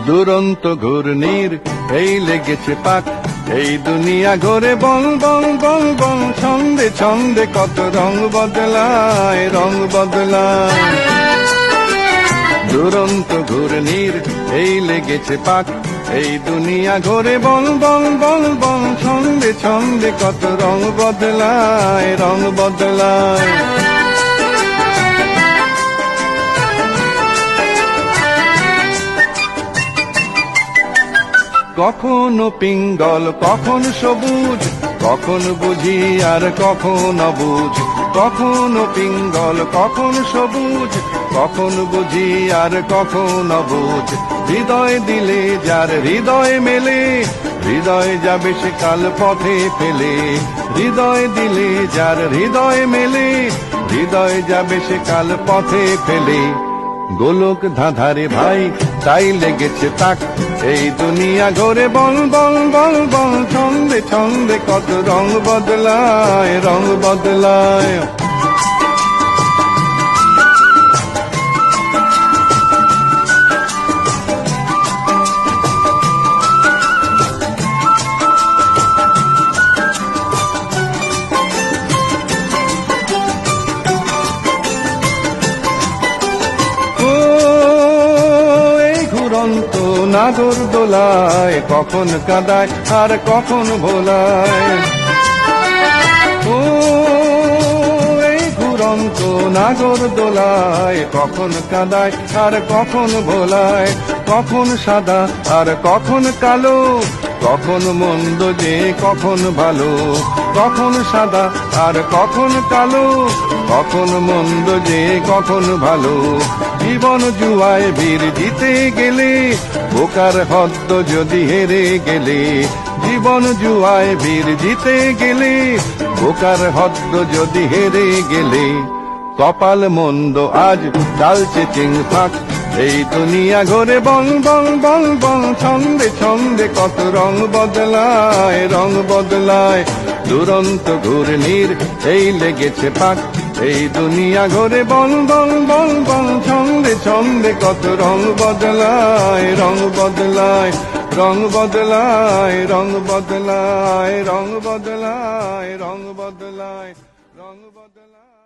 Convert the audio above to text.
দুরন্ত ঘূর্ণির এই লেগেছে পাক, এই দুনিয়া ঘোরে বল বল বল বল, ছন্দে ছন্দে কত রং বদলায়, রং বদলায়। দুরন্ত ঘূর্ণির এই লেগেছে পাক, এই দুনিয়া ঘোরে বল বল বল বল, ছন্দে ছন্দে কত রং বদলায়, রং বদলায়। কখনো পিঙ্গল কখন সবুজ, কখন বুঝি আর কখন অবুঝ। কখনো পিঙ্গল কখন সবুজ, কখন বুঝি আর কখন অবুঝ। হৃদয় দিলে যার হৃদয় মেলে, হৃদয় যাবে সে কাল পথে ফেলে। হৃদয় দিলে যার হৃদয় মেলে, হৃদয় যাবে সে কাল পথে ফেলে। গোলক ধাঁধারে ভাই তাই লেগেছে তাক, এই দুনিয়া ঘোরে বল বল বল বল, ছন্দে ছন্দে কত রং বদলায়, রং বদলায়। নাগর দোলায় কখন কাদায় আর কখন ভোলায়। ও এই ঘুরন্ত নাগর দোলায় কখন কাদায় আর কখন ভোলায়। কখন সাদা আর কখন কালো, কখন মন্দ যে কখন ভালো। কখন সাদা আর কখন কালো, কখন মন্দ যে কখন ভালো। জীবন জুয়ায় বীর জিতে গেলে, বোকার হদ্দ যদি হেরে গেলে। জীবন জুয়ায় বীর জিতে গেলে, বোকার হদ্দ যদি হেরে গেলে। কপাল মন্দ আজ ডালছে চিং ফাঁক, এই দুনিয়া ঘোরে বল বল বল বল, ছন্দে ছন্দে কত রং বদলায়, রং বদলায়। দুরন্ত ঘূর্ণির এই লেগেছে পাক, এই দুনিয়া ঘোরে বল বল বল বল, ছন্দে ছন্দে কত রং বদলায়, রং বদলায়। রং বদলায়, রং বদলায়, রং বদলায়, রং বদলায়, রং বদলায়।